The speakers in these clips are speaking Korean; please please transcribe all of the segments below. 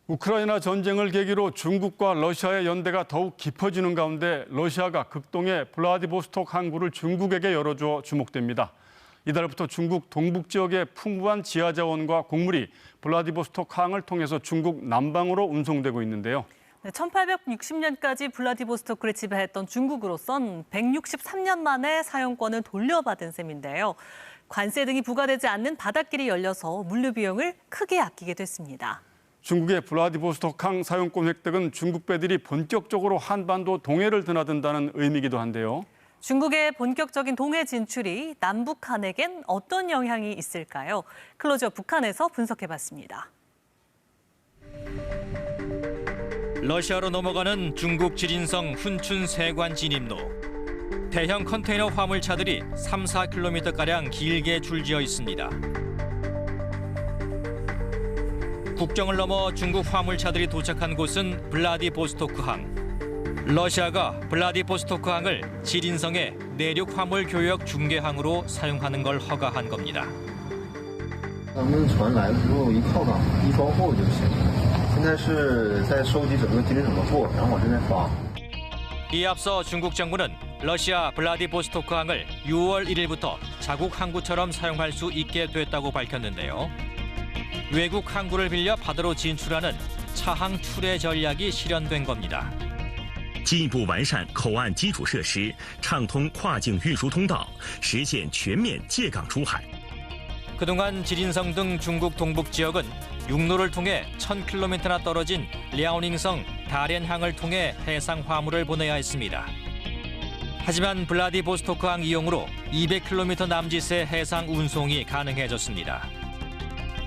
우크라이나 전쟁을 계기로 중국과 러시아의 연대가 더욱 깊어지는 가운데 러시아가 극동의 블라디보스톡 항구를 중국에게 열어줘 주목됩니다. 이달부터 중국 동북 지역의 풍부한 지하 자원과 곡물이 블라디보스톡 항을 통해서 중국 남방으로 운송되고 있는데요. 1860년까지 블라디보스토크를 지배했던 중국으로선 163년 만에 사용권을 돌려받은 셈인데요. 관세 등이 부과되지 않는 바닷길이 열려서 물류 비용을 크게 아끼게 됐습니다. 중국의 블라디보스톡항 사용권 획득은 중국 배들이 본격적으로 한반도 동해를 드나든다는 의미이기도 한데요. 중국의 본격적인 동해 진출이 남북한에겐 어떤 영향이 있을까요? 클로즈업 북한에서 분석해봤습니다. 러시아로 넘어가는 중국 지린성 훈춘 세관 진입로. 대형 컨테이너 화물차들이 3-4km가량 길게 줄지어 있습니다. 국경을 넘어 중국 화물차들이 도착한 곳은 블라디보스토크항. 러시아가 블라디보스토크항을 지린성의 내륙 화물 교역 중개항으로 사용하는 걸 허가한 겁니다. 咱们船来了之后，一靠港一包货就行。现在是在收集整个集成的货，然后往这边发。 이에 앞서 중국 정부는 러시아 블라디보스토크항을 6월 1일부터 자국 항구처럼 사용할 수 있게 됐다고 밝혔는데요. 외국 항구를 빌려 바다로 진출하는 차항 출해 전략이 실현된 겁니다. 进一步完善口岸基础设施，畅通跨境运输通道，实现全面借港出海。 그동안 지린성 등 중국 동북 지역은 육로를 통해 1000km나 떨어진 랴오닝성 다롄항을 통해 해상 화물을 보내야 했습니다. 하지만 블라디보스토크항 이용으로 200km 남짓의 해상 운송이 가능해졌습니다.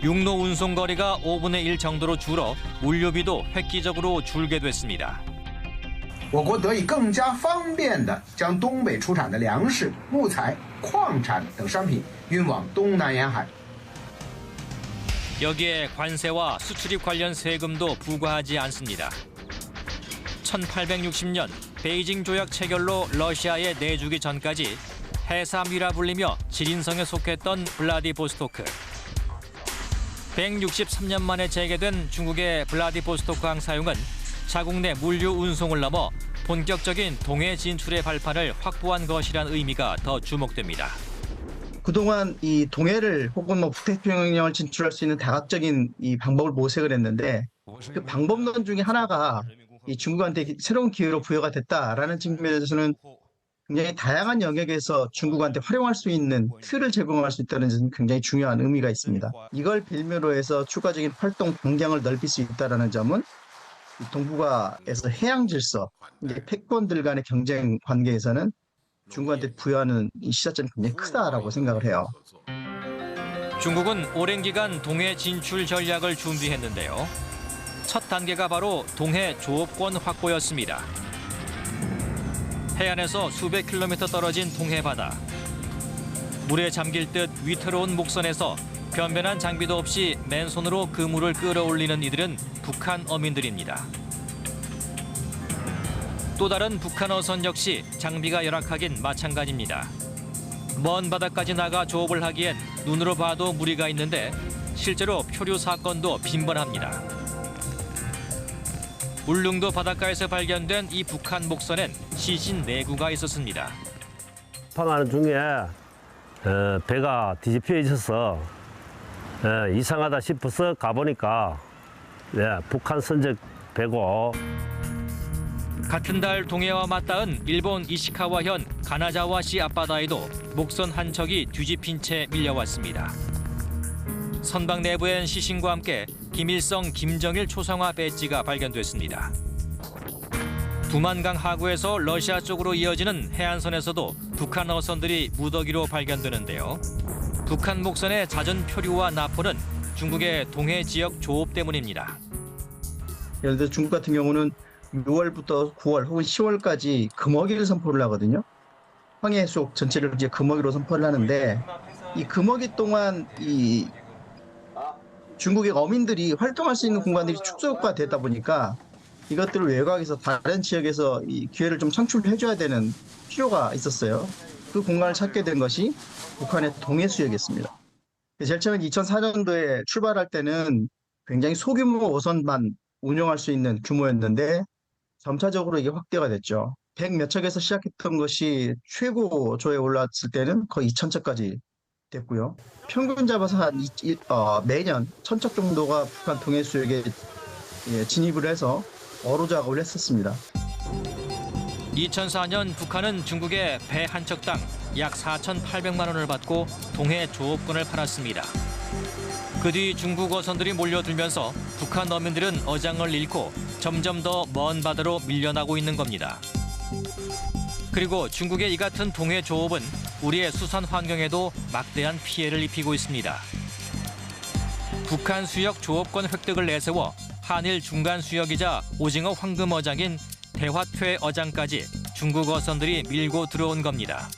육로 운송 거리가 5분의 1 정도로 줄어 물류비도 획기적으로 줄게 됐습니다. 我国得以更加方便地将东北出产的粮食、木材、矿产等商品运往东南沿海。 여기에 관세와 수출입 관련 세금도 부과하지 않습니다. 1860년 베이징 조약 체결로 러시아에 내주기 전까지 해삼이라 불리며 지린성에 속했던 블라디보스토크. 163년 만에 재개된 중국의 블라디보스토크항 사용은 자국 내 물류 운송을 넘어 본격적인 동해 진출의 발판을 확보한 것이란 의미가 더 주목됩니다. 그동안 이 동해를 혹은 뭐 북태평양을 진출할 수 있는 다각적인 이 방법을 모색을 했는데 그 방법론 중에 하나가 이 중국한테 새로운 기회로 부여가 됐다라는 측면에서는 굉장히 다양한 영역에서 중국한테 활용할 수 있는 틀을 제공할 수 있다는 점은 굉장히 중요한 의미가 있습니다. 이걸 빌미로 해서 추가적인 활동 반경을 넓힐 수 있다는 점은 동북아에서 해양 질서, 패권들 간의 경쟁 관계에서는 중국한테 부여하는 이 시사점이 굉장히 크다라고 생각을 해요. 중국은 오랜 기간 동해 진출 전략을 준비했는데요. 첫 단계가 바로 동해 조업권 확보였습니다. 해안에서 수백 킬로미터 떨어진 동해 바다. 물에 잠길 듯 위태로운 목선에서 변변한 장비도 없이 맨손으로 그물을 끌어올리는 이들은 북한 어민들입니다. 또 다른 북한 어선 역시 장비가 열악하긴 마찬가지입니다. 먼 바다까지 나가 조업을 하기엔 눈으로 봐도 무리가 있는데 실제로 표류 사건도 빈번합니다. 울릉도 바닷가에서 발견된 이 북한 목선엔 시신 4구가 있었습니다. 방하는 중에 배가 뒤집혀 있어서 이상하다 싶어서 가보니까 북한 선적 배고. 같은 달 동해와 맞닿은 일본 이시카와현 가나자와시 앞바다에도 목선 한 척이 뒤집힌 채 밀려왔습니다. 선박 내부엔 시신과 함께 김일성, 김정일 초상화 배지가 발견됐습니다. 두만강 하구에서 러시아 쪽으로 이어지는 해안선에서도 북한 어선들이 무더기로 발견되는데요. 북한 목선의 잦은 표류와 납포는 중국의 동해 지역 조업 때문입니다. 예를 들어 중국 같은 경우는 6월부터 9월 혹은 10월까지 금어기를 선포를 하거든요. 황해 속 전체를 이제 금어기로 선포를 하는데 이 금어기 동안 이 중국의 어민들이 활동할 수 있는 공간들이 축소가 되다 보니까 이것들을 외곽에서 다른 지역에서 이 기회를 좀 창출해줘야 되는 필요가 있었어요. 그 공간을 찾게 된 것이 북한의 동해 수역이었습니다. 제일 처음에 2004년도에 출발할 때는 굉장히 소규모 어선만 운영할 수 있는 규모였는데 점차적으로 이게 확대가 됐죠. 100 몇 척에서 시작했던 것이 최고조에 올랐을 때는 거의 2,000척까지 됐고요. 평균 잡아서 매년 1,000척 정도가 북한 동해 수역에 진입을 해서 어로 작업을 했었습니다. 2004년 북한은 중국에 배 한 척당 약 4,800만 원을 받고 동해 조업권을 팔았습니다. 그 뒤 중국 어선들이 몰려들면서 북한 어민들은 어장을 잃고 점점 더 먼 바다로 밀려나고 있는 겁니다. 그리고 중국의 이 같은 동해 조업은 우리의 수산 환경에도 막대한 피해를 입히고 있습니다. 북한 수역 조업권 획득을 내세워 한일 중간 수역이자 오징어 황금 어장인 대화퇴 어장까지 중국 어선들이 밀고 들어온 겁니다.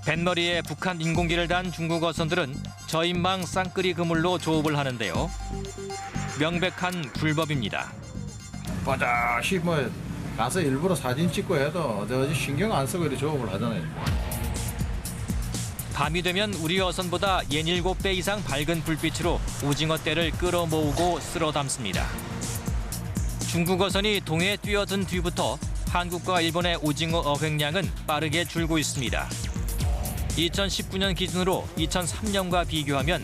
뱃머리에 북한 인공기를 단 중국 어선들은 저인망 쌍끌이 그물로 조업을 하는데요. 명백한 불법입니다. 바다시 뭐 가서 일부러 사진 찍고 해도 저 신경 안 쓰고 이렇게 조업을 하잖아요. 밤이 되면 우리 어선보다 67배 이상 밝은 불빛으로 오징어 떼를 끌어모으고 쓸어 담습니다. 중국 어선이 동해에 뛰어든 뒤부터 한국과 일본의 오징어 어획량은 빠르게 줄고 있습니다. 2019년 기준으로 2003년과 비교하면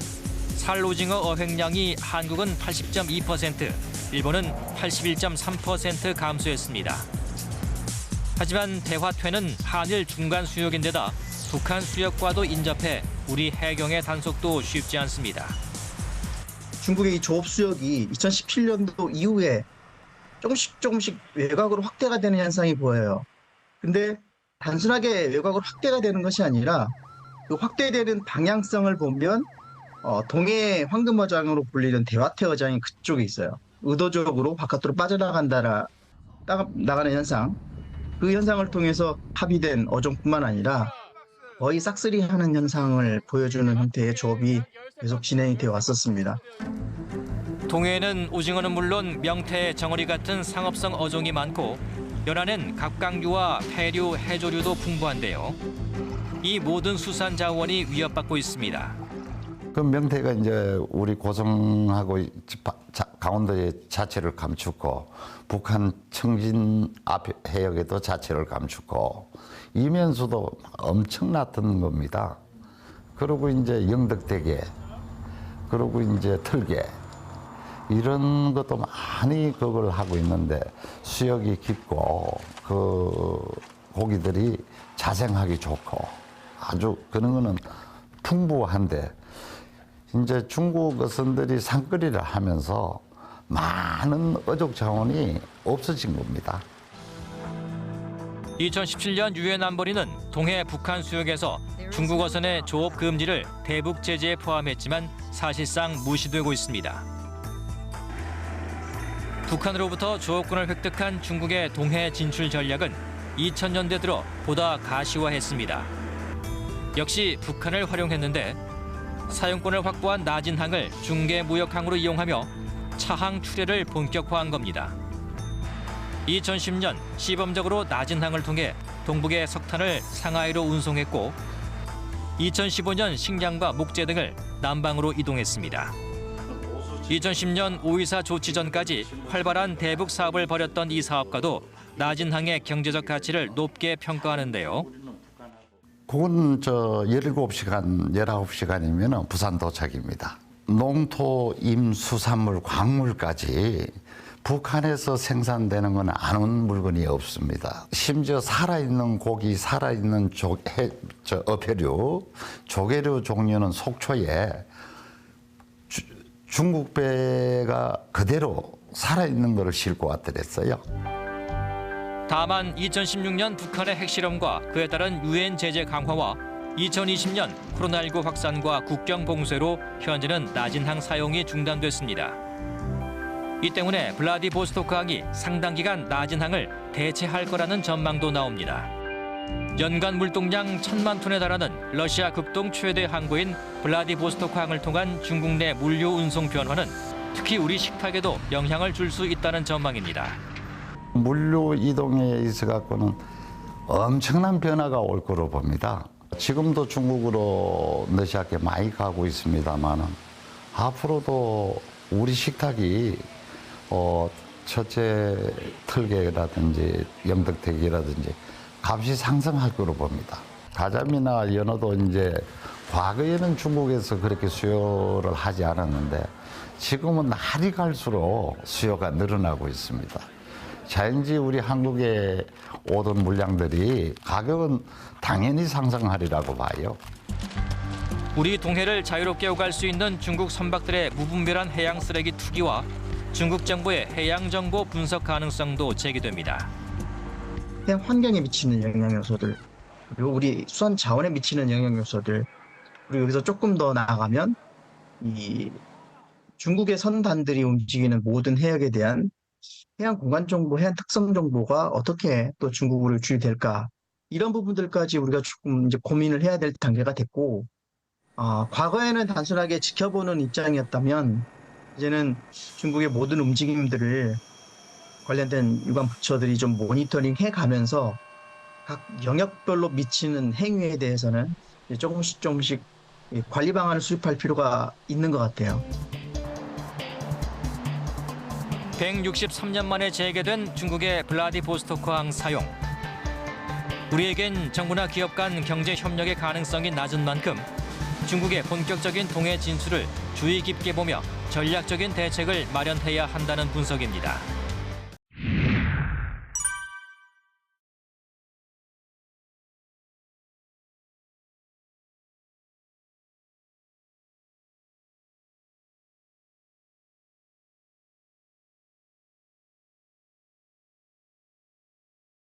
살 오징어 어획량이 한국은 80.2%, 일본은 81.3% 감소했습니다. 하지만 대화퇴는 한일 중간 수역인데다 북한 수역과도 인접해 우리 해경의 단속도 쉽지 않습니다. 중국의 이 조업 수역이 2017년도 이후에 조금씩 외곽으로 확대가 되는 현상이 보여요. 근데 단순하게 외곽으로 확대가 되는 것이 아니라 그 확대되는 방향성을 보면 동해 황금어장으로 불리는 대화퇴 어장이 그쪽에 있어요. 의도적으로 바깥으로 빠져나가는 현상. 그 현상을 통해서 합의된 어종뿐만 아니라 거의 싹쓸이하는 현상을 보여주는 형태의 조업이 계속 진행이 되어 왔었습니다. 동해에는 오징어는 물론 명태, 정어리 같은 상업성 어종이 많고 연안엔 갑각류와 폐류, 해조류도 풍부한데요. 이 모든 수산 자원이 위협받고 있습니다. 그 명태가 이제 우리 고성하고 강원도의 자체를 감추고 북한 청진 앞 해역에도 자체를 감추고 이면수도 엄청 낮은 겁니다. 그리고 이제 영덕대게, 그리고 이제 털개 이런 것도 많이 그걸 하고 있는데 수역이 깊고 그 고기들이 자생하기 좋고 아주 그런 거는 풍부한데 이제 중국 어선들이 상거리를 하면서 많은 어족 자원이 없어진 겁니다. 2017년 유엔 안보리는 동해 북한 수역에서 중국 어선의 조업 금지를 대북 제재에 포함했지만 사실상 무시되고 있습니다. 북한으로부터 조업권을 획득한 중국의 동해 진출 전략은 2000년대 들어 보다 가시화했습니다. 역시 북한을 활용했는데 사용권을 확보한 나진항을 중개 무역항으로 이용하며 차항 출해를 본격화한 겁니다. 2010년 시범적으로 나진항을 통해 동북의 석탄을 상하이로 운송했고 2015년 식량과 목재 등을 남방으로 이동했습니다. 2010년 5.24 조치 전까지 활발한 대북 사업을 벌였던 이 사업가도 나진항의 경제적 가치를 높게 평가하는데요. 그건 17시간, 19시간이면 부산 도착입니다. 농토, 임, 수산물, 광물까지 북한에서 생산되는 건 아는 물건이 없습니다. 심지어 살아있는 고기, 살아있는 어패류, 조개류 종류는 속초에 중국 배가 그대로 살아있는 거를 싣고 왔더랬어요. 다만 2016년 북한의 핵실험과 그에 따른 유엔 제재 강화와 2020년 코로나19 확산과 국경 봉쇄로 현재는 나진항 사용이 중단됐습니다. 이 때문에 블라디보스토크항이 상당 기간 나진항을 대체할 거라는 전망도 나옵니다. 연간 물동량 1,000만 톤에 달하는 러시아 극동 최대 항구인 블라디보스토크항을 통한 중국 내 물류 운송 변화는 특히 우리 식탁에도 영향을 줄 수 있다는 전망입니다. 물류 이동에 있어 갖고는 엄청난 변화가 올 거로 봅니다. 지금도 중국으로 러시아께 많이 가고 있습니다만 앞으로도 우리 식탁이 첫째 털개라든지 영덕대게라든지 값이 상승할 거로 봅니다. 가자미나 연어도 이제 과거에는 중국에서 그렇게 수요를 하지 않았는데 지금은 날이 갈수록 수요가 늘어나고 있습니다. 자연지 우리 한국에 오던 물량들이 가격은 당연히 상승하리라고 봐요. 우리 동해를 자유롭게 오갈 수 있는 중국 선박들의 무분별한 해양 쓰레기 투기와 중국 정부의 해양 정보 분석 가능성도 제기됩니다. 해양 환경에 미치는 영향 요소들, 그리고 우리 수산 자원에 미치는 영향 요소들, 그리고 여기서 조금 더 나아가면 이 중국의 선단들이 움직이는 모든 해역에 대한 해양 공간 정보, 해양 특성 정보가 어떻게 또 중국으로 유출이 될까, 이런 부분들까지 우리가 조금 이제 고민을 해야 될 단계가 됐고, 과거에는 단순하게 지켜보는 입장이었다면 이제는 중국의 모든 움직임들을 관련된 유관 부처들이 좀 모니터링 해가면서 각 영역별로 미치는 행위에 대해서는 조금씩 관리 방안을 수립할 필요가 있는 것 같아요. 163년 만에 재개된 중국의 블라디보스토크항 사용. 우리에겐 정부나 기업 간 경제 협력의 가능성이 낮은 만큼 중국의 본격적인 동해 진출을 주의 깊게 보며 전략적인 대책을 마련해야 한다는 분석입니다.